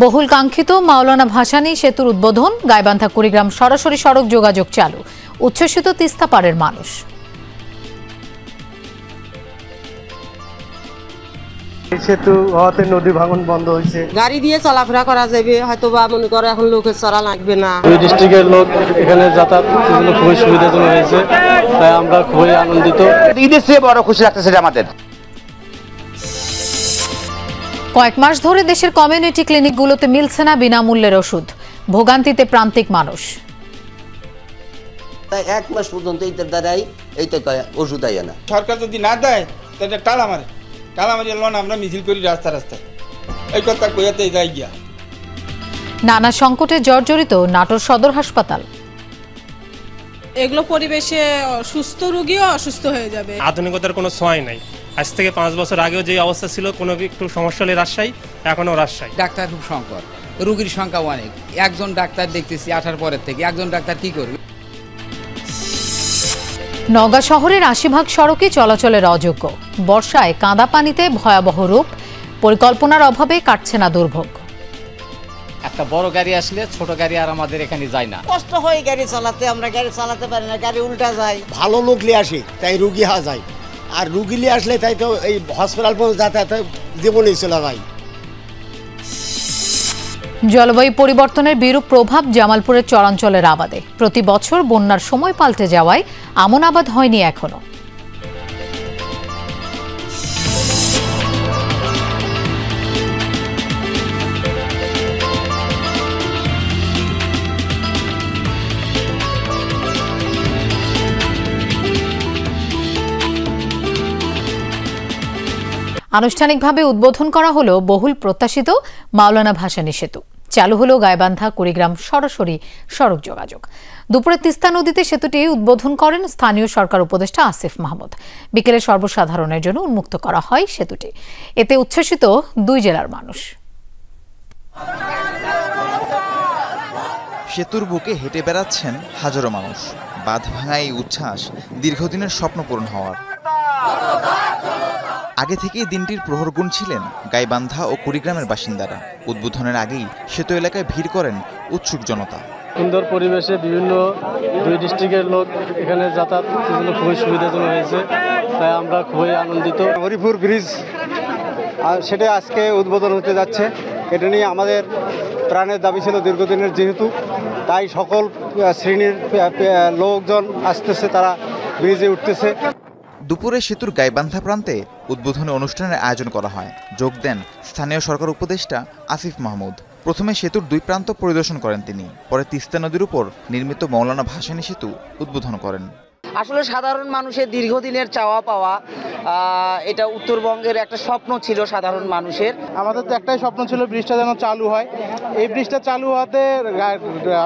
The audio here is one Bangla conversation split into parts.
বহুল কাঙ্ক্ষিত মাওলানা ভাসানী সেতুর উদ্বোধন, গাইবান্ধা কুড়িগ্রাম সরাসরি সড়ক যোগাযোগ চালু, উচ্ছ্বসিত তিস্তা পাড়ের মানুষ। সেতু হওয়াতে নদী ভাঙন বন্ধ হয়েছে, গাড়ি দিয়ে চলাফেরা করা যাবে, হয়তো বা মনে করে এখন লোকের চড়া লাগবে না। দুই ডিস্ট্রিক্টের লোক এখানে যাতায়াত খুবই সুবিধাজনক হয়েছে, তাই আমরা খুবই আনন্দিত। ঈদের চেয়ে বড় খুশি লাগতেছে আমাদের। কয়েক মাস ধরে দেশের কমিউনিটি ক্লিনিকগুলোতে মিলছে না বিনামূল্যের ওষুধ, ভোগান্তিতে প্রান্তিক মানুষ। এক মাস পর্যন্ত এইটার দ্বারাই এইটা ওষুধ আয় না। সরকার যদি না দেয় তাহলে টালা মারে লোন আমরা মিছিল করি রাস্তায়, এই কথা কইয়াতে যাই গিয়া। নানা সংকটে জর্জরিত নাটোর সদর হাসপাতাল। এগুলো পরিবেশে সুস্থ রোগীও অসুস্থ হয়ে যাবে। আধুনিকতার কোনো ছোঁয়াই নাই। আজ থেকে 5 বছর আগেও যে অবস্থা ছিল, কোনো একটু সমস্যা হলে রাজশাহী, এখনো রাজশাহী। ডাক্তার খুব সংকট, রোগীর সংখ্যা অনেক। একজন ডাক্তার দেখতেছি 18 পরের থেকে, একজন ডাক্তার কি করবে? নওগাঁ শহরের 80% সড়কে চলাচলের অযোগ্য, বর্ষায় কাঁদা পানিতে ভয়াবহ রূপ, পরিকল্পনার অভাবে কাটছে না দুর্ভোগ। একটা বড় গাড়ি আসলে ছোট গাড়ি আর আমাদের এখানে যায় না, কষ্ট হয় গাড়ি চালাতে, আমরা গাড়ি চালাতে পারি না, গাড়ি উল্টা যায়। ভালো লোক নিয়ে আসে তাই রুগী হওয়া যায়, আর রুগী নিয়ে আসলে তাই তো এই হসপিটাল পর্যন্ত যাতায়াত জীবনেই চলে যায়। জলবায়ু পরিবর্তনের বিরূপ প্রভাব জামালপুরের চরাঞ্চলের আবাদে। প্রতি বছর বন্যার সময় পাল্টে যাওয়ায় আমন আবাদ হয়নি এখনো। আনুষ্ঠানিকভাবে উদ্বোধন করা হলো বহুল প্রত্যাশিত মাওলানা ভাসানী সেতু। চালু হলো গাইবান্ধা কুড়িগ্রাম সরাসরি সড়ক যোগাযোগ। দুপুরে তিস্তা নদীতে সেতুটি উদ্বোধন করেন স্থানীয় সরকার উপদেষ্টা আসিফ মাহমুদ। বিকেলে সর্বসাধারণের জন্য উন্মুক্ত করা হয় সেতুটি। এতে উচ্ছ্বসিত 2 জেলার মানুষ। সেতুর বুকে হেঁটে বেড়াচ্ছেন হাজারো মানুষ। বাঁধ ভাঙা এই উচ্ছ্বাস দীর্ঘদিনের স্বপ্ন পূরণ হওয়ার। আগে থেকেই দিনটির প্রহর গুনছিলেন গাইবান্ধা ও কুড়িগ্রামের বাসিন্দারা। উদ্বোধনের আগেই সেতু এলাকায় ভিড় করেন উৎসুক জনতা। সুন্দর পরিবেশে বিভিন্ন 2 ডিস্ট্রিক্টের লোক এখানে যাতায়াত খুবই সুবিধাজনক হয়েছে, তাই আমরা খুবই আনন্দিত। হরিপুর ব্রিজ সেটা আজকে উদ্বোধন হতে যাচ্ছে। এটা নিয়ে আমাদের প্রাণের দাবি ছিল দীর্ঘদিনের, যেহেতু তাই সকল শ্রেণীর লোকজন আসতেছে, তারা ব্রিজে উঠতেছে। দুপুরে সেতুর গাইবান্ধা প্রান্তে উদ্বোধনী অনুষ্ঠানের আয়োজন করা হয়। যোগ দেন স্থানীয় সরকার উপদেষ্টা আসিফ মাহমুদ। প্রথমে সেতুর 2 প্রান্ত পরিদর্শন করেন তিনি, পরে তিস্তা নদীর উপর নির্মিত মাওলানা ভাসানী সেতু উদ্বোধন করেন। আসলে সাধারণ মানুষের দীর্ঘদিনের চাওয়া পাওয়া, এটা উত্তরবঙ্গের একটা স্বপ্ন ছিল সাধারণ মানুষের। আমাদের তো একটাই স্বপ্ন ছিল ব্রিজটা যেন চালু হয়। এই ব্রিজটা চালু হওয়াতে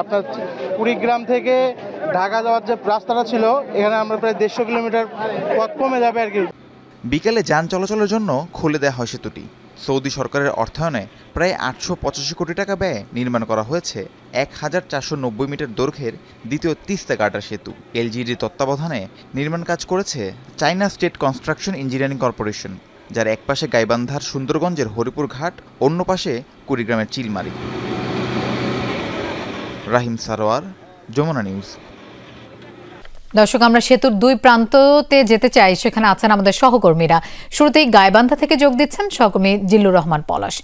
আপনার কুড়িগ্রাম থেকে ঢাকা যাওয়ার যে রাস্তাটা ছিল, এখানে আমরা প্রায় 150 কিলোমিটার পথ কমে যাবে আর কি। বিকেলে যান চলাচলের জন্য খুলে দেওয়া হয় সেতুটি। সৌদি সরকারের অর্থায়নে প্রায় 885 কোটি টাকা ব্যয়ে নির্মাণ করা হয়েছে 1490 মিটার দৈর্ঘ্যের দ্বিতীয় তিস্তা গার্ডার সেতু। এলজিইডির তত্ত্বাবধানে নির্মাণ কাজ করেছে China state construction engineering corporation, যার এক পাশে গাইবান্ধার সুন্দরগঞ্জের হরিপুর ঘাট, অন্য পাশে কুড়িগ্রামের চিলমারি। রাহিম সারোয়ার, যমুনা নিউজ। দর্শক, আমরা সেতুর 2 প্রান্ততে যেতে চাই, সেখানে আছেন আমাদের সহকর্মীরা। শুরুতেই গাইবান্ধা থেকে যোগ দিচ্ছেন সহকর্মী জিল্লুর রহমান পলাশ।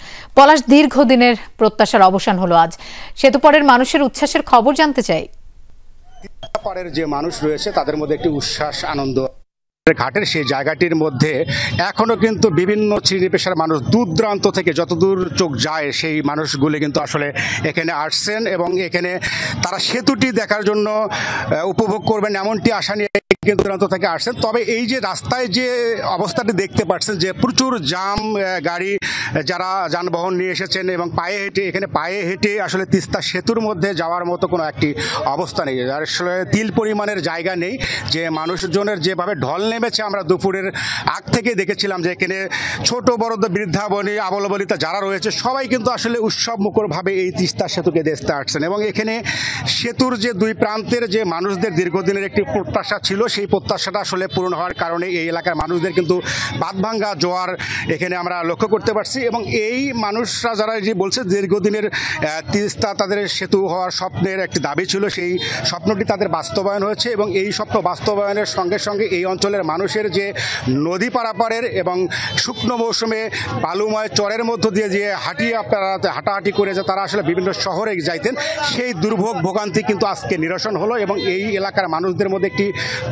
দীর্ঘদিনের প্রত্যাশার অবসান হলো আজ। সেতু পাড়ের মানুষের উচ্ছ্বাসের খবর জানতে চাই। পাড়ের যে মানুষ রয়েছে তাদের মধ্যে একটি উচ্ছ্বাস, আনন্দ। ঘাটের সেই জায়গাটির মধ্যে এখনো কিন্তু বিভিন্ন শ্রেণী পেশার মানুষ দূর দূরান্ত থেকে যতদূর চোখ যায় সেই মানুষগুলি কিন্তু আসলে এখানে আসছেন এবং এখানে তারা সেতুটি দেখার জন্য উপভোগ করবেন এমনটি আশা নিয়ে কিন্তু দূরান্ত থেকে আসছেন। তবে এই যে রাস্তায় যে অবস্থাটি দেখতে পাচ্ছেন, যে প্রচুর জাম, গাড়ি যারা যানবাহন নিয়ে এসেছেন এবং পায়ে হেঁটে আসলে তিস্তা সেতুর মধ্যে যাওয়ার মতো কোনো একটি অবস্থা নেই। আসলে তিল পরিমাণের জায়গা নেই। যে মানুষজনের যেভাবে ঢল নেমেছে, আমরা দুপুরের আগ থেকে দেখেছিলাম যে এখানে ছোট বড় বৃদ্ধা বনি আবল বনিতা যারা রয়েছে সবাই কিন্তু আসলে উৎসব মুখরভাবে এই তিস্তা সেতুকে দেখতে আসছেন এবং এখানে সেতুর যে 2 প্রান্তের যে মানুষদের দীর্ঘদিনের একটি প্রত্যাশা ছিল সেই প্রত্যাশাটা আসলে পূরণ হওয়ার কারণে এই এলাকার মানুষদের কিন্তু বাঁধভাঙ্গা জোয়ার এখানে আমরা লক্ষ্য করতে পারছি। এবং এই মানুষরা যারা যে বলছে দীর্ঘদিনের তিস্তা তাদের সেতু হওয়ার স্বপ্নের একটি দাবি ছিল, সেই স্বপ্নটি তাদের বাস্তবায়ন হয়েছে। এবং এই স্বপ্ন বাস্তবায়নের সঙ্গে সঙ্গে এই অঞ্চলের মানুষের যে নদী পারাপারের এবং শুকনো মৌসুমে বালুময় চরের মধ্য দিয়ে যে হাঁটাহাঁটি করে যে তারা আসলে বিভিন্ন শহরে যাইতেন, সেই দুর্ভোগ ভোগান্তি কিন্তু আজকে নিরসন হলো। এবং এই এলাকার মানুষদের মধ্যে একটি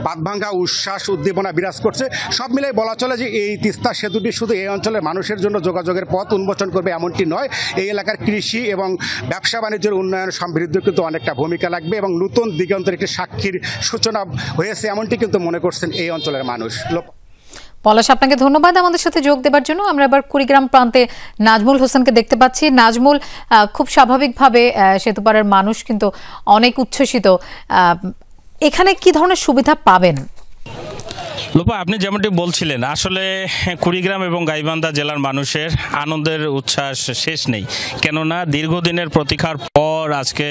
বাঁধভাঙ্গা উচ্ছ্বাস উদ্দীপনা বিরাজ করছে। সব মিলে বলা চলে যে এই তিস্তা সেতুটি শুধু এই অঞ্চলের মানুষের জন্য যোগাযোগের পথ উন্মোচন করবে এমনটি নয়, এই এলাকার কৃষি এবং ব্যবসা বাণিজ্যের উন্নয়ন সমৃদ্ধি কিন্তু অনেকটা ভূমিকা লাগবে এবং নতুন দিগন্তের একটি সাক্ষীর সূচনা হয়েছে এমনটি কিন্তু মনে করছেন এই অঞ্চলের মানুষ। পলাশ, আপনাকে ধন্যবাদ আমাদের সাথে যোগ দেবার জন্য। আমরা এবার কুড়িগ্রাম প্রান্তে নাজমুল হোসেনকে দেখতে পাচ্ছি। নাজমুল, খুব স্বাভাবিকভাবে সেতুপাড়ার মানুষ কিন্তু অনেক উচ্ছ্বসিত, এখানে কি ধরনের সুবিধা পাবেন? লোপা, আপনি যেমনটি বলছিলেন, আসলে কুড়িগ্রাম এবং গাইবান্ধা জেলার মানুষের আনন্দের উচ্ছ্বাস শেষ নেই। কেননা দীর্ঘদিনের প্রতীক্ষার পর আজকে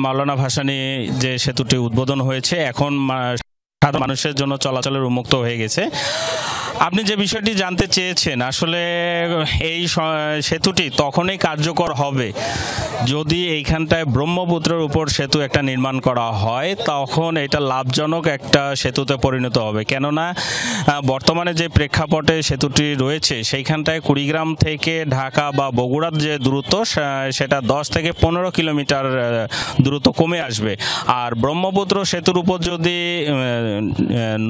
মাওলানা ভাসানী যে সেতুটি উদ্বোধন হয়েছে, এখন সাধারণ মানুষের জন্য চলাচলের উন্মুক্ত হয়ে গেছে। আপনি যে বিষয়টি জানতে চেয়েছেন, আসলে এই সেতুটি তখনই কার্যকর হবে যদি এইখানটায় ব্রহ্মপুত্রের উপর সেতু একটা নির্মাণ করা হয়, তখন এটা লাভজনক একটা সেতুতে পরিণত হবে। কেননা বর্তমানে যে প্রেক্ষাপটে সেতুটি রয়েছে, সেইখানটায় কুড়িগ্রাম থেকে ঢাকা বা বগুড়ার যে দূরত্ব, সেটা 10 থেকে 15 কিলোমিটার দূরত্ব কমে আসবে। আর ব্রহ্মপুত্র সেতুর উপর যদি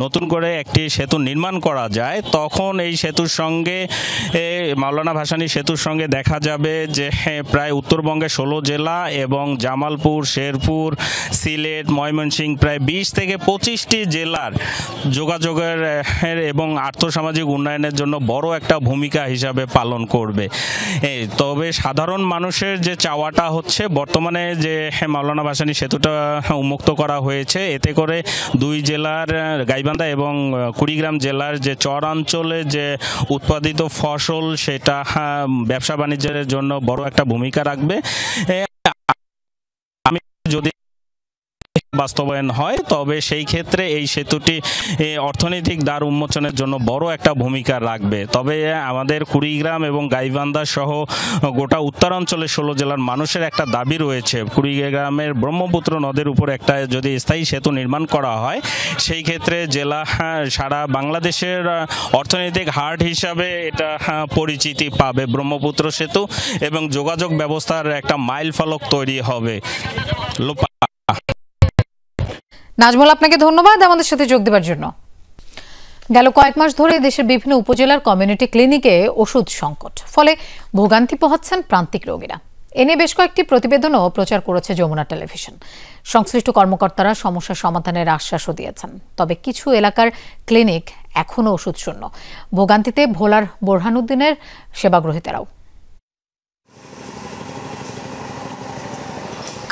নতুন করে একটি সেতু নির্মাণ করা যায়, তখন এই সেতুর সঙ্গে মাওলানা ভাসানী সেতুর সঙ্গে দেখা যাবে যে প্রায় উত্তরবঙ্গের 16 জেলা এবং জামালপুর, শেরপুর, সিলেট, ময়মনসিংহ প্রায় 20 থেকে 25টি জেলার যোগাযোগের এবং আর্থসামাজিক উন্নয়নের জন্য বড় একটা ভূমিকা হিসাবে পালন করবে। তবে সাধারণ মানুষের যে চাওয়াটা হচ্ছে, বর্তমানে যে মাওলানা ভাসানী সেতুটা উন্মুক্ত করা হয়েছে, এতে করে দুই জেলার গাইবান্ধা এবং কুড়িগ্রাম জেলার যে চরাঞ্চলে যে উৎপাদিত ফসল, সেটা ব্যবসা বাণিজ্যের জন্য বড় একটা ভূমিকা রাখবে। আমি যদি বাস্তবায়ন হয়, তবে সেই ক্ষেত্রে এই সেতুটি অর্থনৈতিক দ্বার উন্মোচনের জন্য বড় একটা ভূমিকা রাখবে। তবে আমাদের কুড়িগ্রাম এবং গাইবান্ধা সহ গোটা উত্তরাঞ্চলে 16 জেলার মানুষের একটা দাবি রয়েছে, কুড়িগ্রামের ব্রহ্মপুত্র নদের উপর একটা যদি স্থায়ী সেতু নির্মাণ করা হয়, সেই ক্ষেত্রে জেলা সারা বাংলাদেশের অর্থনৈতিক হার্ট হিসাবে এটা পরিচিতি পাবে ব্রহ্মপুত্র সেতু, এবং যোগাযোগ ব্যবস্থার একটা মাইল ফলক তৈরি হবে। নাজমুল, আপনাকে ধন্যবাদ আমাদের সাথে যোগ দেওয়ার জন্য। গেল কয়েক মাস ধরে দেশের বিভিন্ন উপজেলার কমিউনিটি ক্লিনিকে ওষুধ সংকট, ফলে ভোগান্তি পোহাচ্ছেন প্রান্তিক রোগীরা। এ নিয়ে বেশ কয়েকটি প্রতিবেদনও প্রচার করেছে যমুনা টেলিভিশন। সংশ্লিষ্ট কর্মকর্তারা সমস্যার সমাধানের আশ্বাসও দিয়েছেন। তবে কিছু এলাকার ক্লিনিক এখনও ওষুধ শূন্য। ভোগান্তিতে ভোলার বোরহানুদ্দিনের সেবাগ্রহীতারাও।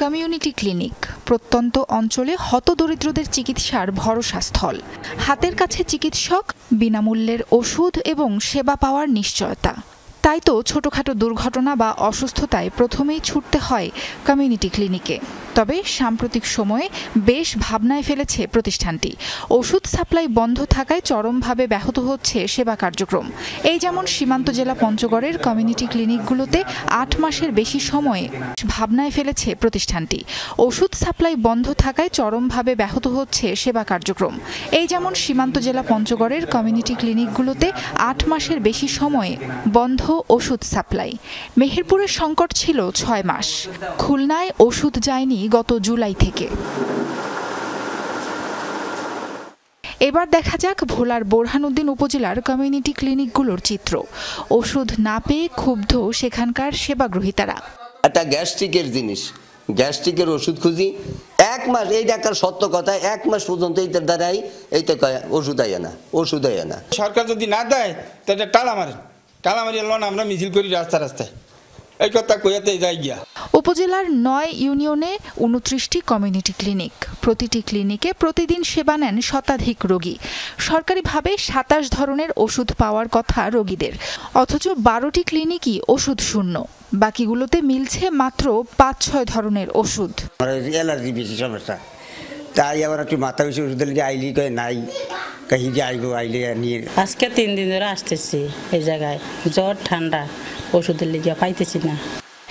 কমিউনিটি ক্লিনিক প্রত্যন্ত অঞ্চলে হতদরিদ্রদের চিকিৎসার ভরসাস্থল। হাতের কাছে চিকিৎসক, বিনামূল্যের ওষুধ এবং সেবা পাওয়ার নিশ্চয়তা। তাই তো ছোটখাটো দুর্ঘটনা বা অসুস্থতায় প্রথমেই ছুটতে হয় কমিউনিটি ক্লিনিকে। তবে সাম্প্রতিক সময়ে বেশ ভাবনায় ফেলেছে প্রতিষ্ঠানটি। ওষুধ সাপ্লাই বন্ধ থাকায় চরমভাবে ব্যাহত হচ্ছে সেবা কার্যক্রম। এই যেমন সীমান্ত জেলা পঞ্চগড়ের কমিউনিটি ক্লিনিকগুলোতে 8 মাসের বেশি সময়ে ভাবনায় ফেলেছে প্রতিষ্ঠানটি। ওষুধ সাপ্লাই বন্ধ থাকায় চরমভাবে ব্যাহত হচ্ছে সেবা কার্যক্রম। এই যেমন সীমান্ত জেলা পঞ্চগড়ের কমিউনিটি ক্লিনিকগুলোতে 8 মাসের বেশি সময়ে বন্ধ ওষুধ সাপ্লাই। মেহেরপুরের সংকট ছিল 6 মাস। খুলনায় ওষুধ যায়নি গত জুলাই থেকে। এবার দেখা যাক ভোলার বোরহানুদ্দিন উপজেলার কমিউনিটি ক্লিনিকগুলোর চিত্র। ওষুধ না পেয়ে ক্ষুব্ধ সেখানকার সেবাগ্রহীতারা। একটা গ্যাস্ট্রিকের জিনিস, গ্যাস্ট্রিকের ওষুধ খুঁজি 1 মাস, এই ডাক্তার সত্য কথা, 1 মাস পর্যন্ত এইটার দ্বারাই এইটা ওষুধ আয় না, ওষুধ আয় না। সরকার যদি না দেয় তাহলে টালা মারি লোন আমরা মিছিল করি রাস্তায়, এই কথা কইয়াতে যাই গিয়া। উপজেলার 9 ইউনিয়নে 29টি কমিউনিটি ক্লিনিক। প্রতিটি ক্লিনিকে প্রতিদিন সেবা নেন শতাধিক রোগী। সরকারিভাবে 27 ধরনের ওষুধ পাওয়ার কথা রোগীদের, অথচ 12টি ক্লিনিকই ওষুধ শূন্য। বাকিগুলোতে মিলছে মাত্র 5-6 ধরনের ওষুধ। অ্যালার্জি বেশি সমস্যা, তাই আবার একটু মাথা বেশি ওষুধ দিলে আইলি কয়ে নাই কাহি যে আইব আইলে নিয়ে আজকে 3 দিন ধরে আসতেছি এই জায়গায়, জ্বর ঠান্ডা, ওষুধের লিগে পাইতেছি না।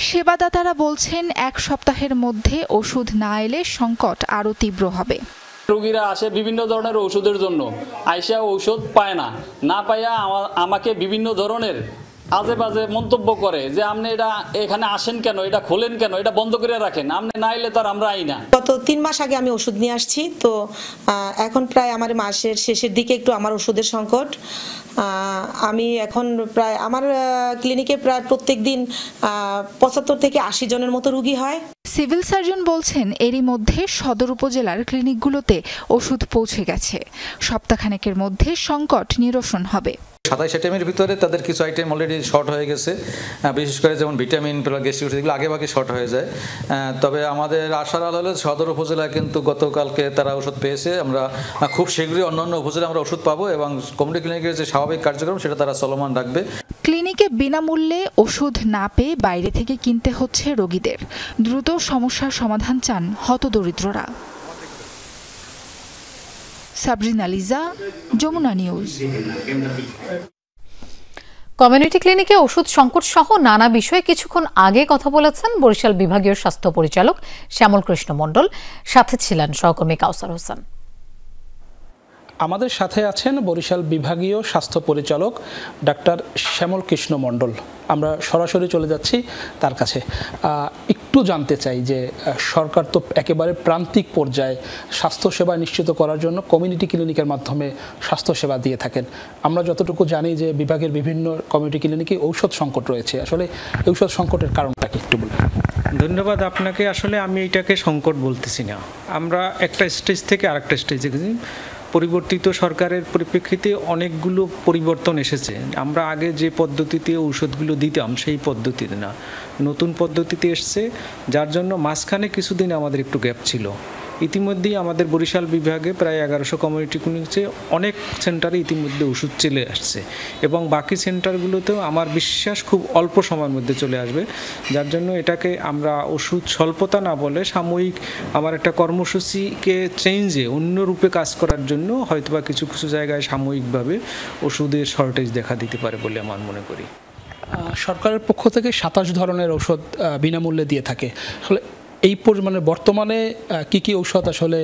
সেবাদাতারা বলছেন 1 সপ্তাহের মধ্যে ওষুধ না এলে সংকট আরও তীব্র হবে। রোগীরা আসে বিভিন্ন ধরনের ওষুধের জন্য, আইসা ঔষধ পায় না, না পাইয়া আমাকে বিভিন্ন ধরনের আজে বাজে মন্তব্য করে যে আপনি এটা এখানে আসেন কেন, এটা খোলেন কেন, এটা বন্ধ করে রাখেন, আপনি না এলে তার আমরা আই না। গত 3 মাস আগে আমি ওষুধ নিয়ে আসছি, তো এখন প্রায় আমার মাসের শেষের দিকে একটু আমার ওষুধের সংকট। আমি এখন প্রায় আমার ক্লিনিকে প্রায় প্রত্যেক দিন 75 থেকে 80 জনের মতো রোগী হয়। সিভিল সার্জন বলছেন এরই মধ্যে সদর উপজেলার ক্লিনিকগুলোতে ওষুধ পৌঁছে গেছে। সপ্তাহখানেকের মধ্যে সংকট নিরসন হবে। 27 আইটেমের ভিতরে তাদের কিছু আইটেম অলরেডি শর্ট হয়ে গেছে, বিশেষ করে যেমন ভিটামিন গ্যাস্ট্রিক এগুলো আগে ভাগে শর্ট হয়ে যায়। তবে আমাদের আশার আলো হলো সদর উপজেলা কিন্তু গতকালকে তারা ওষুধ পেয়েছে। আমরা খুব শীঘ্রই অন্যান্য উপজেলা আমরা ওষুধ পাবো এবং কমিউনিটি ক্লিনিকের যে স্বাভাবিক কার্যক্রম সেটা তারা চলমান রাখবে। ক্লিনিকে বিনামূল্যে ওষুধ না পেয়ে বাইরে থেকে কিনতে হচ্ছে রোগীদের। দ্রুত সমস্যার সমাধান চান হতদরিদ্ররা। সাবরিনা লিজা, যমুনা নিউজ। কমিউনিটি ক্লিনিকে ওষুধ সংকট সহ নানা বিষয়ে কিছুক্ষণ আগে কথা বলেছেন বরিশাল বিভাগীয় স্বাস্থ্য পরিচালক শ্যামল কৃষ্ণ মণ্ডল, সাথে ছিলেন সহকর্মী কাউসার হোসেন। আমাদের সাথে আছেন বরিশাল বিভাগীয় স্বাস্থ্য পরিচালক ডাক্তার শ্যামল কৃষ্ণ মণ্ডল। আমরা সরাসরি চলে যাচ্ছি তার কাছে। একটু জানতে চাই যে সরকার তো একেবারে প্রান্তিক পর্যায়ে স্বাস্থ্যসেবা নিশ্চিত করার জন্য কমিউনিটি ক্লিনিকের মাধ্যমে স্বাস্থ্যসেবা দিয়ে থাকেন। আমরা যতটুকু জানি যে বিভাগের বিভিন্ন কমিউনিটি ক্লিনিকে ঔষধ সংকট রয়েছে। আসলে ঔষধ সংকটের কারণটা কি একটু বলুন। ধন্যবাদ আপনাকে। আসলে আমি এটাকে সংকট বলতেছি না, আমরা একটা স্টেজ থেকে আরেকটা স্টেজে গেছি। পরিবর্তিত সরকারের পরিপ্রেক্ষিতে অনেকগুলো পরিবর্তন এসেছে। আমরা আগে যে পদ্ধতিতে ঔষধগুলো দিতাম সেই পদ্ধতিতে না, নতুন পদ্ধতিতে এসছে, যার জন্য মাঝখানে কিছুদিন আমাদের একটু গ্যাপ ছিল। ইতিমধ্যেই আমাদের বরিশাল বিভাগে প্রায় 1100 কমিউনিটি ক্লিনিকে অনেক সেন্টারে ইতিমধ্যে ওষুধ চলে আসছে এবং বাকি সেন্টারগুলোতেও আমার বিশ্বাস খুব অল্প সময়ের মধ্যে চলে আসবে। যার জন্য এটাকে আমরা ওষুধ স্বল্পতা না বলে সাময়িক আমার একটা কর্মসূচিকে চেঞ্জে অন্য রূপে কাজ করার জন্য হয়তোবা কিছু কিছু জায়গায় সাময়িকভাবে ওষুধের শর্টেজ দেখা দিতে পারে বলে আমার মনে করি। সরকারের পক্ষ থেকে 27 ধরনের ওষুধ বিনামূল্যে দিয়ে থাকে। আসলে এই মানে বর্তমানে কি কি ঔষধ আসলে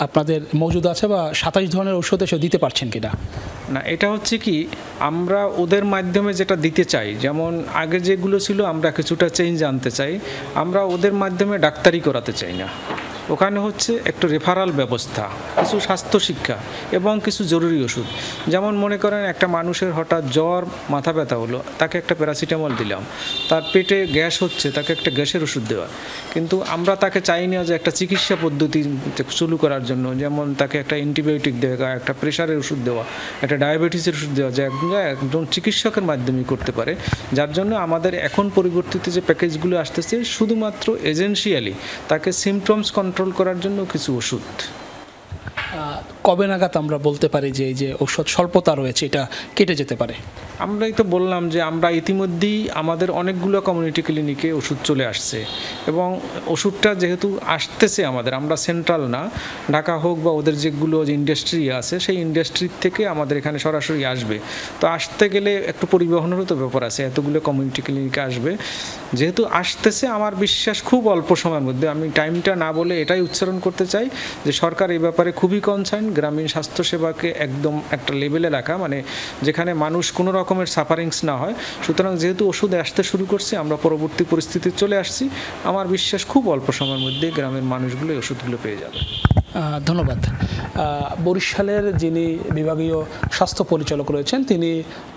আপনাদের মজুদ আছে বা 27 ধরনের ঔষধ এসে দিতে পারছেন কিনা? না, এটা হচ্ছে কি, আমরা ওদের মাধ্যমে যেটা দিতে চাই, যেমন আগে যেগুলো ছিল আমরা কিছুটা চেঞ্জ আনতে চাই। আমরা ওদের মাধ্যমে ডাক্তারি করাতে চাই না। ওখানে হচ্ছে একটু রেফারাল ব্যবস্থা, কিছু স্বাস্থ্য শিক্ষা এবং কিছু জরুরি ওষুধ। যেমন মনে করেন একটা মানুষের হঠাৎ জ্বর, মাথা ব্যথা হলো, তাকে একটা প্যারাসিটামল দিলাম। তার পেটে গ্যাস হচ্ছে, তাকে একটা গ্যাসের ওষুধ দেওয়া। কিন্তু আমরা তাকে চাই না যে একটা চিকিৎসা পদ্ধতি শুরু করার জন্য, যেমন তাকে একটা অ্যান্টিবায়োটিক দেওয়া, একটা প্রেশারের ওষুধ দেওয়া, একটা ডায়াবেটিসের ওষুধ দেওয়া, যা একজন চিকিৎসকের মাধ্যমে করতে পারে। যার জন্য আমাদের এখন পরিবর্তিত যে প্যাকেজগুলো আসতেছে শুধুমাত্র এজেন্সিয়ালি তাকে সিমটমস কন্ট্রোল করার জন্য কিছু ওষুধ। কবে নাগাদ আমরা বলতে পারি যে এই যে ঔষধ স্বল্পতা রয়েছে এটা কেটে যেতে পারে? আমরাই তো বললাম যে আমরা ইতিমধ্যেই আমাদের অনেকগুলো কমিউনিটি ক্লিনিকে ওষুধ চলে আসছে এবং ওষুধটা যেহেতু আসতেছে আমাদের, আমরা সেন্ট্রাল না, ঢাকা হোক বা ওদের যেগুলো যে ইন্ডাস্ট্রি আছে সেই ইন্ডাস্ট্রির থেকে আমাদের এখানে সরাসরি আসবে। তো আসতে গেলে একটু পরিবহনেরও তো ব্যাপার আছে, এতগুলো কমিউনিটি ক্লিনিকে আসবে। যেহেতু আসতেছে, আমার বিশ্বাস খুব অল্প সময়ের মধ্যে, আমি টাইমটা না বলে এটাই উচ্চারণ করতে চাই যে সরকার এই ব্যাপারে খুবই কনসার্ন। গ্রামীণ স্বাস্থ্যসেবাকে একদম একটা লেভেলে রাখা, মানে যেখানে মানুষ কোনো রকমের সাফারিংস না হয়। সুতরাং যেহেতু ওষুধ আসতে শুরু করছে, আমরা পরবর্তী পরিস্থিতি চলে আসছি, আমার বিশ্বাস খুব অল্প সময়ের মধ্যে গ্রামের মানুষগুলো এই ওষুধগুলো পেয়ে যাবে। ধন্যবাদ। বরিশালের যিনি বিভাগীয় স্বাস্থ্য পরিচালক রয়েছেন তিনি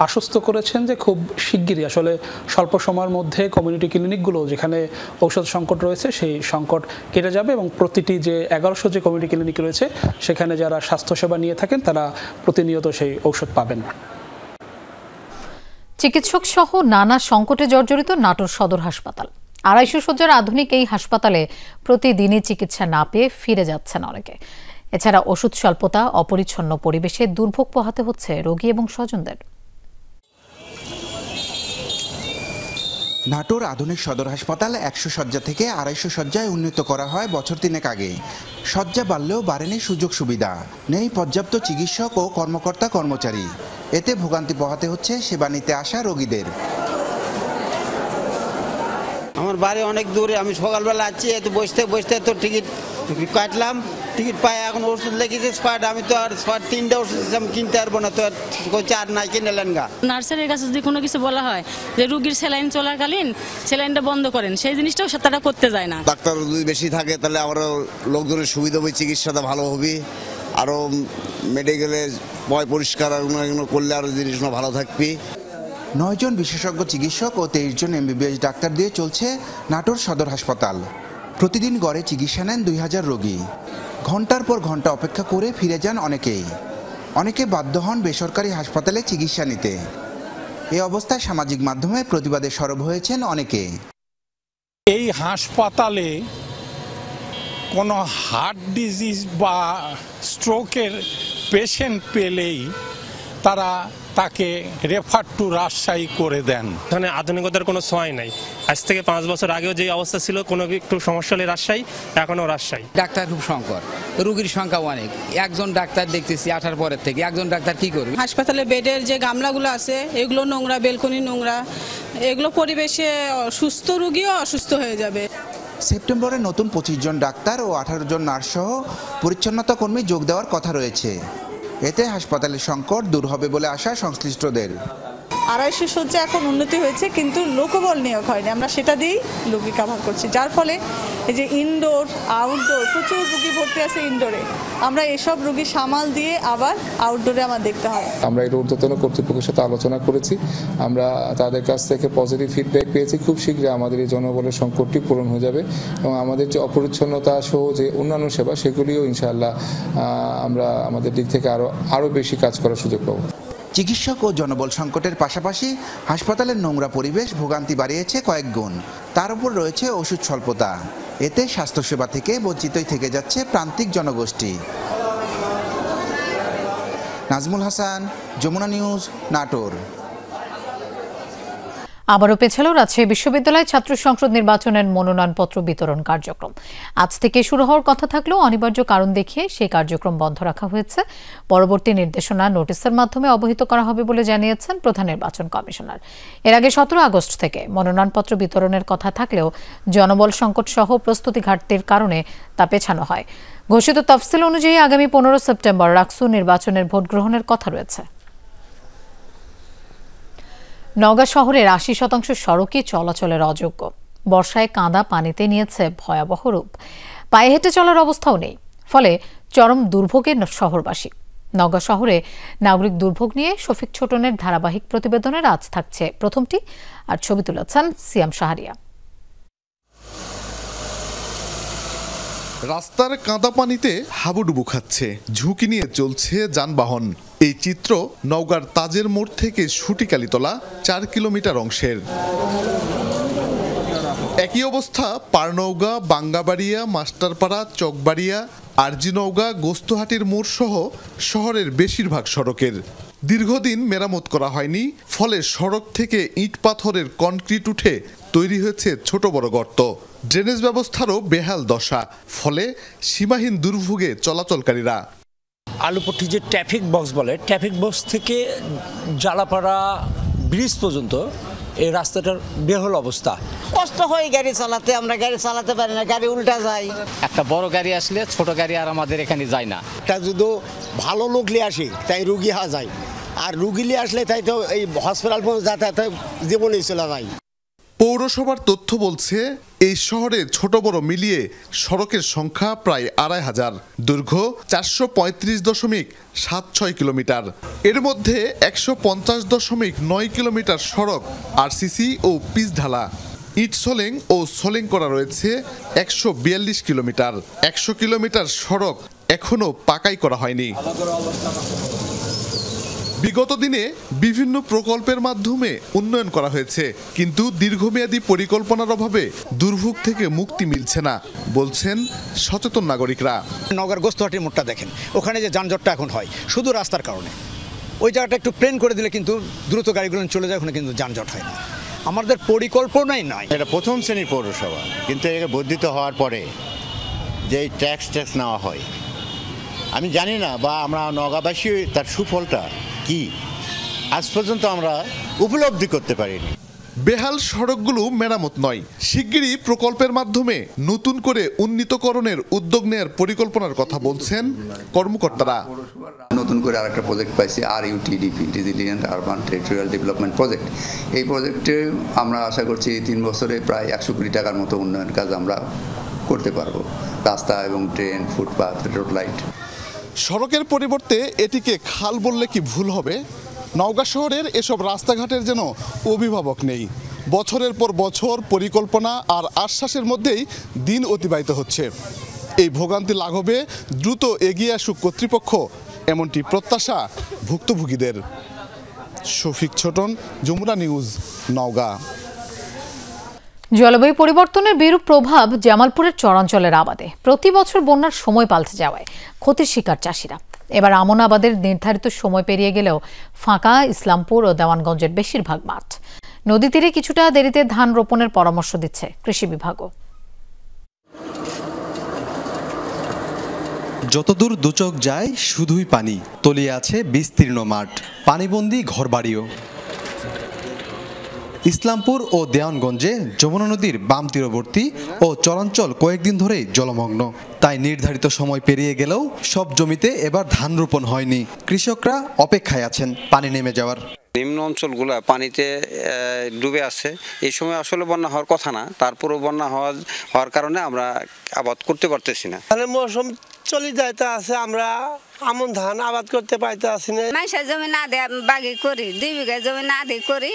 আশ্বস্ত করেছেন যে খুব শিগগিরই আসলে স্বল্প সময়ের মধ্যে কমিউনিটি ক্লিনিকগুলো যেখানে ঔষধ সংকট রয়েছে সেই সংকট কেটে যাবে এবং প্রতিটি যে 1100 যে কমিউনিটি ক্লিনিক রয়েছে সেখানে যারা স্বাস্থ্যসেবা নিয়ে থাকেন তারা প্রতিনিয়ত সেই ঔষধ পাবেন। চিকিৎসক সহ নানা সংকটে জর্জরিত নাটোর সদর হাসপাতাল। 250 শয্যার আধুনিক এই হাসপাতালে প্রতিদিনই চিকিৎসা না পেয়ে ফিরে যাচ্ছেন অনেকে। এছাড়া ওষুধ স্বল্পতা, অপরিচ্ছন্ন পরিবেশে দুর্ভোগ পোহাতে হচ্ছে রোগী এবং স্বজনদের। নাটোর আধুনিক সদর হাসপাতাল 100 শয্যা থেকে 250 শয্যায় উন্নীত করা হয় বছর 3 আগে। শয্যা বাড়লেও বাড়েনি সুযোগ সুবিধা, নেই পর্যাপ্ত চিকিৎসক ও কর্মকর্তা কর্মচারী। এতে ভোগান্তি পোহাতে হচ্ছে সেবা নিতে আসা রোগীদের। আমার বাড়ি অনেক দূরে, আমি সকালবেলা আছি, এত বসতে বসতে তো টিকিট কাটলাম, টিকিট পাই, এখন ওষুধ লেগেছে স্কোয়াড, আমি তো আর স্কোয়াড 3টা ওষুধ আমি কিনতে পারবো না, তো আর নাই কিনলেন গা। নার্সের কাছে যদি কোনো কিছু বলা হয় যে রুগীর স্যালাইন চলাকালীন স্যালাইনটা বন্ধ করেন, সেই জিনিসটাও তারা করতে যায় না। ডাক্তার যদি বেশি থাকে তাহলে আরও লোকজনের সুবিধা হবে, চিকিৎসাটা ভালো হবে, আরও মেডিকেলে পরিষ্কার করলে আরও জিনিসগুলো ভালো থাকবে। 9 জন বিশেষজ্ঞ চিকিৎসক ও 23 জন MBBS ডাক্তার দিয়ে চলছে নাটোর সদর হাসপাতাল। প্রতিদিন গড়ে চিকিৎসা নেন 2000 রোগী। ঘন্টার পর ঘন্টা অপেক্ষা করে ফিরে যান অনেকেই। অনেকে বাধ্য হন বেসরকারি হাসপাতালে চিকিৎসা নিতে। এই অবস্থায় সামাজিক মাধ্যমে প্রতিবাদে সরব হয়েছেন অনেকে। এই হাসপাতালে কোনো হার্ট ডিজিজ বা স্ট্রোকের পেশেন্ট পেলেই তারা তাকে রেফার টু রাজশাহী করে দেন। এখানে আধুনিকতার কোনো ছোঁয়াই নাই। আজ থেকে 5 বছর আগেও যে অবস্থা ছিল, কোনো একটু সমস্যা হলে রাজশাহী, এখনও রাজশাহী। ডাক্তার খুব সংকট, রুগীর সংখ্যা অনেক, একজন ডাক্তার দেখতেছি 18 পরের থেকে, একজন ডাক্তার কি করবে? হাসপাতালে বেডের যে গামলাগুলো আছে এগুলো নোংরা, বেলকনি নোংরা, এগুলো পরিবেশে সুস্থ রুগীও অসুস্থ হয়ে যাবে। সেপ্টেম্বরে নতুন 25 জন ডাক্তার ও 18 জন নার্স সহ পরিচ্ছন্নতা কর্মী যোগ দেওয়ার কথা রয়েছে। এতে হাসপাতালের সংকট দূর হবে বলে আশা সংশ্লিষ্টদের। 250 শয্যা এখন উন্নতি হয়েছে, কিন্তু লোকবল নিয়োগ হয়নি, আমরা সেটা দিয়েই রোগী কাভার করছি, যার ফলে এই যে ইনডোর আউটডোর প্রচুর রোগী ভর্তি আছে ইনডোরে, আমরা এসব রোগী সামাল দিয়ে আবার আউটডোরে আমার দেখতে হয়। আমরা এটা ঊর্ধ্বতন কর্তৃপক্ষের সাথে আলোচনা করেছি, আমরা তাদের কাছ থেকে পজিটিভ ফিডব্যাক পেয়েছি। খুব শীঘ্রই আমাদের এই জনবলের সংকটটি পূরণ হয়ে যাবে এবং আমাদের যে অপরিচ্ছন্নতা সহ যে অন্যান্য সেবা সেগুলিও ইনশাআল্লাহ আমরা আমাদের দিক থেকে আরও বেশি কাজ করার সুযোগ পাবো। চিকিৎসক ও জনবল সংকটের পাশাপাশি হাসপাতালের নোংরা পরিবেশ ভোগান্তি বাড়িয়েছে কয়েক গুণ। তার উপর রয়েছে ওষুধ স্বল্পতা। এতে স্বাস্থ্যসেবা থেকে বঞ্চিতই থেকে যাচ্ছে প্রান্তিক জনগোষ্ঠী। নাজমুল হাসান, যমুনা নিউজ, নাটোর। আবারও পেছালো রাজশাহী বিশ্ববিদ্যালয় ছাত্র সংসদ নির্বাচনের মনোনয়নপত্র বিতরণ কার্যক্রম। আজ থেকে শুরু হওয়ার কথা থাকলেও অনিবার্য কারণ দেখিয়ে সেই কার্যক্রম বন্ধ রাখা হয়েছে। পরবর্তী নির্দেশনা নোটিশের মাধ্যমে অবহিত করা হবে বলে জানিয়েছেন প্রধান নির্বাচন কমিশনার। এর আগে 17 আগস্ট থেকে মনোনয়নপত্র বিতরণের কথা থাকলেও জনবল সংকট সহ প্রস্তুতি ঘাটতির কারণে তা পেছানো হয়। ঘোষিত তফসিল অনুযায়ী আগামী 15 সেপ্টেম্বর রাকসু নির্বাচনের ভোট গ্রহণের কথা রয়েছে। নওগাঁ শহরের 80% সড়কই চলাচলের অযোগ্য। বর্ষায় কাঁদা পানিতে নিয়েছে ভয়াবহ রূপ। পায়ে হেঁটে চলার অবস্থাও নেই, ফলে চরম দুর্ভোগে শহরবাসী। নওগাঁ শহরে নাগরিক দুর্ভোগ নিয়ে শফিক ছোটনের ধারাবাহিক প্রতিবেদনের আজ থাকছে প্রথমটি, আর ছবি তুলেছেন সিয়াম শাহরিয়া। রাস্তার কাঁদা পানিতে হাবুডুবু খাচ্ছে, ঝুঁকি নিয়ে চলছে যানবাহন। এই চিত্র নওগাঁর তাজের মোড় থেকে সুটিকালীতলা 4 কিলোমিটার অংশের। একই অবস্থা পারনৌগা, বাঙ্গাবাড়িয়া, মাস্টারপাড়া, চকবাড়িয়া, আরজিনৌগা, গোস্তহাটির মোড় সহ শহরের বেশিরভাগ সড়কের। দীর্ঘদিন মেরামত করা হয়নি, ফলে সড়ক থেকে ইট পাথরের কনক্রিট উঠে তৈরি হয়েছে ছোট বড় গর্ত। ড্রেনেজ ব্যবস্থারও বেহাল দশা, ফলে সীমাহীন দুর্ভোগে চলাচলকারীরা। আলুপট্টি যে ট্রাফিক বক্স বলে, ট্রাফিক বক্স থেকে জালাপাড়া ব্রিজ পর্যন্ত এই রাস্তাটার বেহাল অবস্থা। কষ্ট হয় গাড়ি চালাতে, আমরা গাড়ি চালাতে পারি না, গাড়ি উল্টা যায়। একটা বড় গাড়ি আসলে ছোট গাড়ি আর আমাদের এখানে যায় না। এটা যদি ভালো লোক নিয়ে আসে তাই রুগী হওয়া যায়, আর রুগী নিয়ে আসলে তাই তো এই হসপিটাল পর্যন্ত যাতায়াত জীবনেই চলে যায়। পৌরসভার তথ্য বলছে এই শহরে ছোট বড় মিলিয়ে সড়কের সংখ্যা প্রায় 2500, দৈর্ঘ্য 435.76 কিলোমিটার। এর মধ্যে 150.9 কিলোমিটার সড়ক আরসিসি ও পিচ ঢালা। ইট সোলিং ও সোলিং করা রয়েছে 142 কিলোমিটার। 100 কিলোমিটার সড়ক এখনো পাকাই করা হয়নি। বিগত দিনে বিভিন্ন প্রকল্পের মাধ্যমে উন্নয়ন করা হয়েছে, কিন্তু দীর্ঘমেয়াদী পরিকল্পনার অভাবে দুর্ভোগ থেকে মুক্তি মিলছে না বলছেন সচেতন নাগরিকরা। নওগাঁর গোস্তহাটির মোড়টা দেখেন, ওখানে যে যানজটটা এখন হয় শুধু রাস্তার কারণে। ওই জায়গাটা একটু প্লেন করে দিলে কিন্তু দ্রুত গাড়িগুলো চলে যায়, ওখানে কিন্তু যানজট হয় না। আমাদের পরিকল্পনাই নয়। এটা প্রথম শ্রেণীর পৌরসভা, কিন্তু একে বর্ধিত হওয়ার পরে যে ট্যাক্স নেওয়া হয় আমি জানি না, বা আমরা নওগাঁবাসী তার সুফলটা কি আজ পর্যন্ত আমরা উপলব্ধি করতে পারিনি। বেহাল সড়কগুলো মেরামত নয়, শিগগিরই প্রকল্পের মাধ্যমে নতুন করে উন্নীতকরণের উদ্যোগ নেওয়ার পরিকল্পনার কথা বলছেন কর্মকর্তারা। নতুন করে আরেকটা প্রজেক্ট পাইছি, RUTDP, resilient urban territorial development project. এই প্রজেক্টে আমরা আশা করছি 3 বছরে প্রায় 100 কোটি টাকার মতো উন্নয়ন কাজ আমরা করতে পারবো, রাস্তা এবং ট্রেন, ফুটপাথ, রোড লাইট। সড়কের পরিবর্তে এটিকে খাল বললে কি ভুল হবে? নওগাঁ শহরের এসব রাস্তাঘাটের যেন অভিভাবক নেই। বছরের পর বছর পরিকল্পনা আর আশ্বাসের মধ্যেই দিন অতিবাহিত হচ্ছে। এই ভোগান্তি লাঘবে দ্রুত এগিয়ে আসুক কর্তৃপক্ষ, এমনটি প্রত্যাশা ভুক্তভোগীদের। শফিক ছোটন, যমুনা নিউজ, নওগাঁ। জলবায়ু পরিবর্তনের বিরূপ প্রভাব জামালপুরের চরাঞ্চলের আবাদে। প্রতি বছর বন্যার সময় পাল্টে যাওয়ায় ক্ষতির শিকার চাষিরা। এবার আমন আবাদের নির্ধারিত সময় পেরিয়ে গেলেও ফাঁকা ইসলামপুর ও দেওয়ানগঞ্জের বেশিরভাগ মাঠ। নদী তীরে কিছুটা দেরিতে ধান রোপণের পরামর্শ দিচ্ছে কৃষি বিভাগও। যতদূর দুচোখ যায় শুধুই পানি, তলিয়ে আছে বিস্তীর্ণ মাঠ, পানিবন্দী ঘরবাড়িও। ইসলামপুর ও দেওয়ানগঞ্জে যমুনা নদীর বাম তীরবর্তী ও চরাঞ্চল কয়েকদিন ধরেই জলমগ্ন। তাই নির্ধারিত সময় পেরিয়ে গেলেও সব জমিতে এবার ধান রোপণ হয়নি। কৃষকরা অপেক্ষায় আছেন পানি নেমে যাওয়ার। নিম্ন অঞ্চলগুলো পানিতে ডুবে আছে। এই সময় আসলে বন্যা হওয়ার কথা না, তারপরেও বন্যা হওয়ার কারণে আমরা আবাদ করতে পারতেছি না। মৌসুম চলে যাইতে আছে, আমরা আমন ধান আবাদ করতে পাইতে আসি না। মাইসা জমি না দিয়ে বাগি করি, 2 বিঘা জমি না দিয়ে করি,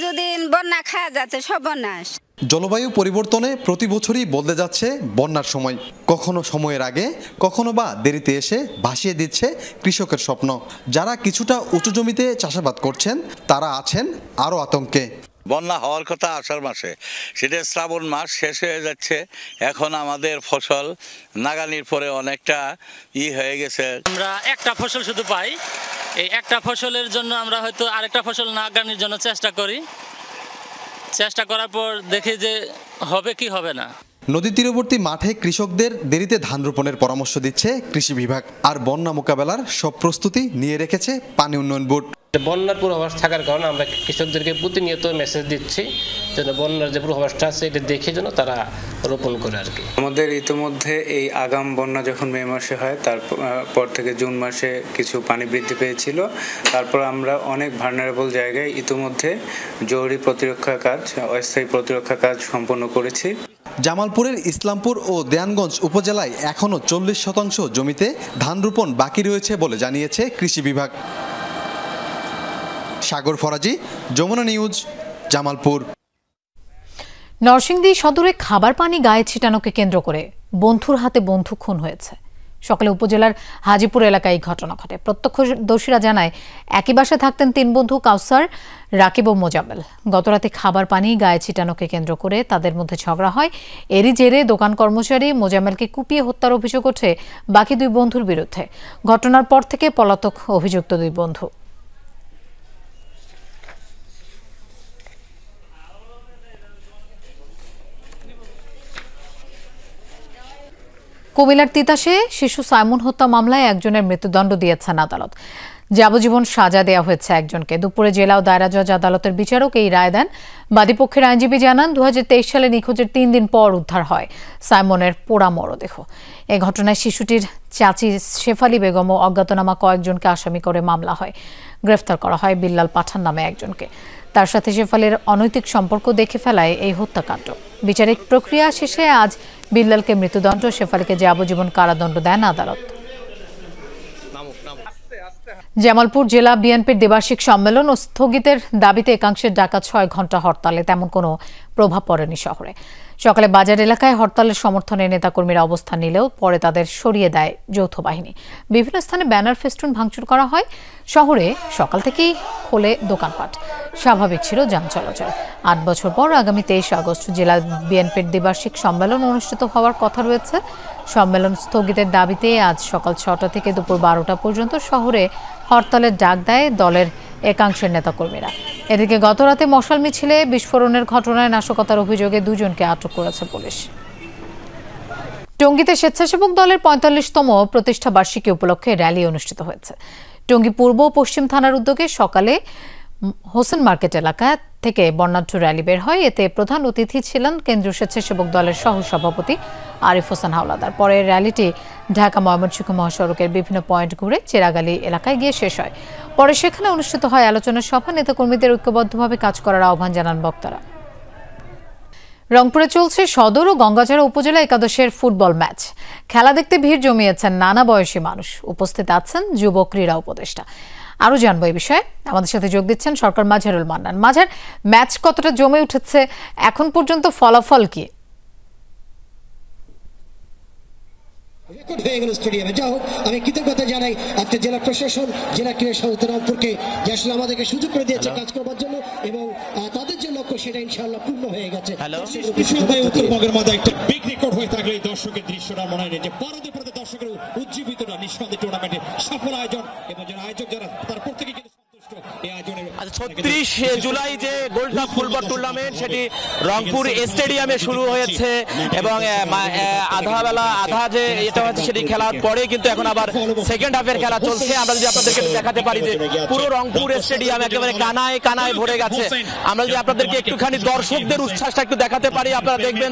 যদি বন্যা খাওয়া যাচ্ছে সর্বনাশ। জলবায়ু পরিবর্তনে প্রতি বছরই বদলে যাচ্ছে বন্যার সময়। কখনো সময়ের আগে, কখনো বা দেরিতে এসে ভাসিয়ে দিচ্ছে কৃষকের স্বপ্ন। যারা কিছুটা উঁচু জমিতে চাষাবাদ করছেন তারা আছেন আরও আতঙ্কে। বন্যা হওয়ার কথা আষাঢ় মাসে, সেটা শ্রাবণ মাস শেষ হয়ে যাচ্ছে। এখন আমাদের ফসল নাগানির পরে অনেকটা হয়ে গেছে। আমরা একটা ফসল শুধু পাই, এই একটা ফসলের জন্য আমরা হয়তো আরেকটা ফসল নাগানির জন্য চেষ্টা করি। চেষ্টা করার পর দেখি যে হবে কি হবে না। নদী তীরবর্তী মাঠে কৃষকদের দেরিতে ধান রোপণের পরামর্শ দিচ্ছে কৃষি বিভাগ। আর বন্যা মোকাবেলার সব প্রস্তুতি নিয়ে রেখেছে পানি উন্নয়ন বোর্ড। বন্যার পূর্বাভাস থাকার কারণে আমরা কৃষকদেরকে প্রতিনিয়ত মেসেজ দিচ্ছি যেন বন্যার যে পূর্বাভাসটা আছে এটা দেখে যেন তারা রোপণ করে আর কি। আমাদের ইতিমধ্যে এই আগাম বন্যা যখন মে মাসে হয় তারপর থেকে জুন মাসে কিছু পানি বৃদ্ধি পেয়েছিল। তারপর আমরা অনেক ভালনারেবল জায়গায় ইতিমধ্যে জরুরি প্রতিরক্ষা কাজ, অস্থায়ী প্রতিরক্ষা কাজ সম্পন্ন করেছি। জামালপুরের ইসলামপুর ও দেওয়ানগঞ্জ উপজেলায় এখনও 40% জমিতে ধান রোপণ বাকি রয়েছে বলে জানিয়েছে কৃষি বিভাগ। সাগর ফরাজি, যমুনা নিউজ, জামালপুর। নরসিংদী সদরে খাবার পানি গায়ে ছিটানোকে কেন্দ্র করে বন্ধুর হাতে বন্ধু খুন হয়েছে। সকালে উপজেলার হাজিপুর এলাকায় এই ঘটনা ঘটে। প্রত্যক্ষদর্শীরা জানায় একই বাসায় থাকতেন 3 বন্ধু কাউসার, রাকিব ও মোজাম্মেল। গতরাতে খাবার পানি গায়ে ছিটানোকে কেন্দ্র করে তাদের মধ্যে ঝগড়া হয়। এরই জেরে দোকান কর্মচারী মোজাম্মেলকে কুপিয়ে হত্যার অভিযোগ ওঠে বাকি 2 বন্ধুর বিরুদ্ধে। ঘটনার পর থেকে পলাতক অভিযুক্ত 2 বন্ধু। কুমিল্লার তিতাসে শিশু সাইমন হত্যা মামলায় একজনের মৃত্যুদণ্ড দিয়েছেন আদালত। যাবজ্জীবন সাজা দেওয়া হয়েছে একজনকে। দুপুরে জেলা ও দায়রা জজ আদালতের বিচারক এই রায় দেন। বাদীপক্ষের আইনজীবী জানান 2023 সালে নিখোঁজের 3 দিন পর উদ্ধার হয় সাইমনের পোড়া মরদেহ। এ ঘটনায় শিশুটির চাচি শেফালি বেগম ও অজ্ঞাতনামা কয়েকজনকে আসামি করে মামলা হয়। গ্রেফতার করা হয় বিল্লাল পাঠান নামে একজনকে। তার সাথে শেফালির অনৈতিক সম্পর্ক দেখে ফেলায় এই হত্যাকাণ্ড। বিচারিক প্রক্রিয়া শেষে আজ বিল্লালকে মৃত্যুদণ্ড, শেফালিকে যাবজ্জীবন কারাদণ্ড দেন আদালত। জামালপুর জেলা বিএনপির দ্বিবার্ষিক সম্মেলন ও স্থগিতের দাবিতে একাংশের ডাকা 6 ঘন্টা হরতালে তেমন কোনো প্রভাব পড়েনি শহরে। সকালে বাজার এলাকায় হরতালের সমর্থনে নেতাকর্মীরা অবস্থান নিলেও পরে তাদের সরিয়ে দেয় যৌথ বাহিনী। বিভিন্ন স্থানে ব্যানার ফেস্টুন ভাঙচুর করা হয়। শহরে সকাল থেকেই খোলে দোকানপাট, স্বাভাবিক ছিল যান চলাচল। 8 বছর পর আগামী 23 আগস্ট জেলা বিএনপির দ্বিবার্ষিক সম্মেলন অনুষ্ঠিত হওয়ার কথা রয়েছে। সম্মেলন স্থগিতের দাবিতে আজ সকাল 6টা থেকে দুপুর 12টা পর্যন্ত শহরে হরতালের ডাক দেয় দলের একাংশের নেতাকর্মীরা। এদিকে গতরাতে মশাল মিছিলে বিস্ফোরণের ঘটনায় নাশকতার অভিযোগে 2 জনকে আটক করেছে পুলিশ। টঙ্গীতে স্বেচ্ছাসেবক দলের 45তম প্রতিষ্ঠা বার্ষিকী উপলক্ষে র্যালি অনুষ্ঠিত হয়েছে। টঙ্গী পূর্ব ও পশ্চিম থানার উদ্যোগে সকালে হোসেন মার্কেট এলাকা থেকে বর্ণাঢ্য র্যালি বের হয়। এতে প্রধান অতিথি ছিলেন কেন্দ্রীয় স্বেচ্ছাসেবক দলের সহসভাপতি আরিফ হোসেন হাওলাদার। পরে র্যালিটি ঢাকা ময়মনসিংহ মহাসড়কের বিভিন্ন পয়েন্ট ঘুরে চেরাগালী এলাকায় গিয়ে শেষ হয়। পরে সেখানে অনুষ্ঠিত হয় আলোচনা সভা। নেতাকর্মীদের ঐক্যবদ্ধভাবে কাজ করার আহ্বান জানান বক্তারা। রংপুরে চলছে সদর ও গঙ্গাচড়া উপজেলা একাদশের ফুটবল ম্যাচ। খেলা দেখতে ভিড় জমিয়েছেন নানা বয়সী মানুষ। উপস্থিত আছেন যুব ক্রীড়া উপদেষ্টা। আরো জানবো এই বিষয়ে, আমাদের সাথে যোগ দিচ্ছেন সরকার মাঝারুল মান্নান। মাঝার, ম্যাচ কতটা জমে উঠেছে, এখন পর্যন্ত ফলাফল কি? রেকর্ড হয়ে গেল স্টেডিয়ামে। যা হোক, আমি কৃতজ্ঞতা জানাই আজকে জেলা প্রশাসন, জেলা ক্রীড়া সংস্থা রংপুরকে, যে আসলে আমাদেরকে সুযোগ করে দিয়েছে কাজ করবার জন্য, এবং তাদের যে লক্ষ্য সেটা ইনশাআল্লাহ পূর্ণ হয়ে গেছে। উত্তরবঙ্গের মধ্যে একটা বিগ রেকর্ড হয়ে থাকলে এই দর্শকের দৃশ্যটা মনে হয় যে পরদে পরদে দর্শকের উজ্জীবিতটা নিঃসন্দেহে টুর্নামেন্টে সফল আয়োজন, এবং যারা আয়োজক যারা তার প্রত্যেকে কিন্তু 36 জুলাই যে গোল্ড কাপ ফুটবল টুর্নামেন্ট সেটি রংপুর স্টেডিয়ামে শুরু হয়েছে, এবং আধা যে এটা হচ্ছে সেটি খেলার পরে কিন্তু এখন আবার সেকেন্ড হাফের খেলা চলছে। আমরা যদি আপনাদেরকে দেখাতে পারি যে পুরো রংপুর স্টেডিয়াম একেবারে কানায় কানায় ভরে গেছে। আমরা যদি আপনাদেরকে একটুখানি দর্শকদের উচ্ছ্বাসটা একটু দেখাতে পারি, আপনারা দেখবেন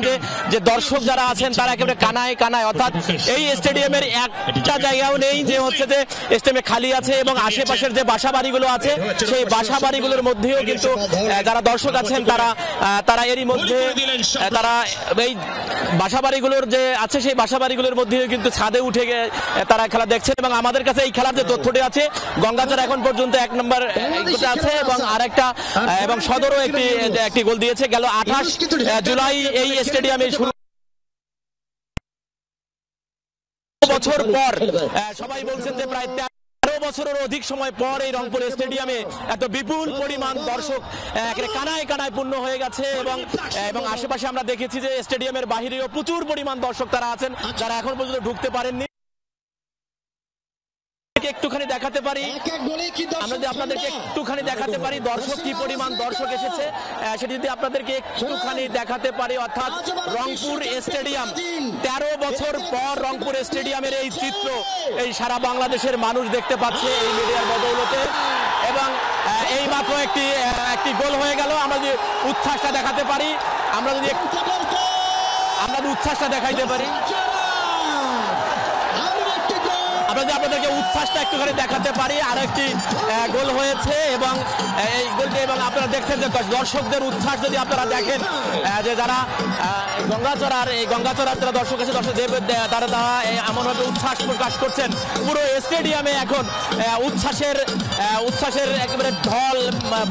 যে দর্শক যারা আছেন তারা একেবারে কানায় কানায়, অর্থাৎ এই স্টেডিয়ামের একটা জায়গাও নেই যে হচ্ছে যে স্টেডিয়ামে খালি আছে, এবং আশেপাশের যে বাসা বাড়িগুলো আছে সেই বাসা বাড়িগুলোর মধ্যেও কিন্তু যারা দর্শক আছেন তারা এরই মধ্যে তারা এই বাসা বাড়িগুলোর যে আছে সেই বাসা বাড়িগুলোর মধ্যেও কিন্তু ছাদে উঠে গিয়ে তারা খেলা দেখছেন। এবং আমাদের কাছে এই খেলার যে তথ্যটি আছে, গঙ্গাচড়া এখন পর্যন্ত 1 নম্বর আছে, এবং আরেকটা এবং সদরও একটি গোল দিয়েছে। গেল 28 জুলাই এই স্টেডিয়ামে শুরু বছর পর, সবাই বলছেন যে প্রায় 13 বছরের অধিক সময় পর এই রংপুর স্টেডিয়ামে এত বিপুল পরিমাণ দর্শক কানায় কানায় পূর্ণ হয়ে গেছে, এবং আশেপাশে আমরা দেখেছি যে স্টেডিয়ামের বাহিরেও প্রচুর পরিমাণ দর্শক তারা আছেন যারা এখন পর্যন্ত ঢুকতে পারেননি। একটুখানি দেখাতে পারি, আমরা যদি আপনাদেরকে একটুখানি দেখাতে পারি দর্শক কি পরিমাণ দর্শক এসেছে, সেটি যদি আপনাদেরকে একটুখানি দেখাতে পারি, অর্থাৎ রংপুর স্টেডিয়াম 13 বছর পর রংপুর স্টেডিয়ামের এই চিত্র এই সারা বাংলাদেশের মানুষ দেখতে পাচ্ছে এই মিডিয়ার বদৌলতে। এবং এই মাত্র একটি গোল হয়ে গেল। আমরা যদি উচ্ছ্বাসটা দেখাতে পারি, আমরা যদি উচ্ছ্বাসটা দেখাইতে পারি, আপনাদেরকে উচ্ছ্বাসটা একটুখানি দেখাতে পারি। আরেকটি গোল হয়েছে, এবং এই গোলটি, এবং আপনারা দেখছেন যে দর্শকদের উচ্ছ্বাস যদি আপনারা দেখেন, যে যারা গঙ্গাচড়ার যারা দর্শক আছে, তারা এমনভাবে উচ্ছ্বাস প্রকাশ করছেন। পুরো স্টেডিয়ামে এখন উচ্ছ্বাসের একেবারে ঢল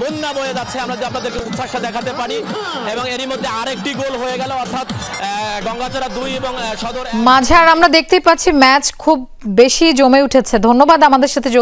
বন্যা বয়ে যাচ্ছে। আমরা যদি আপনাদেরকে উচ্ছ্বাসটা দেখাতে পারি, এবং এরই মধ্যে আরেকটি গোল হয়ে গেল, অর্থাৎ গঙ্গাচড়া 2 এবং সদর। মাঝার আমরা দেখতেই পাচ্ছি ম্যাচ খুব বেশি জমে উঠেছে। ধন্যবাদ আমাদের সাথে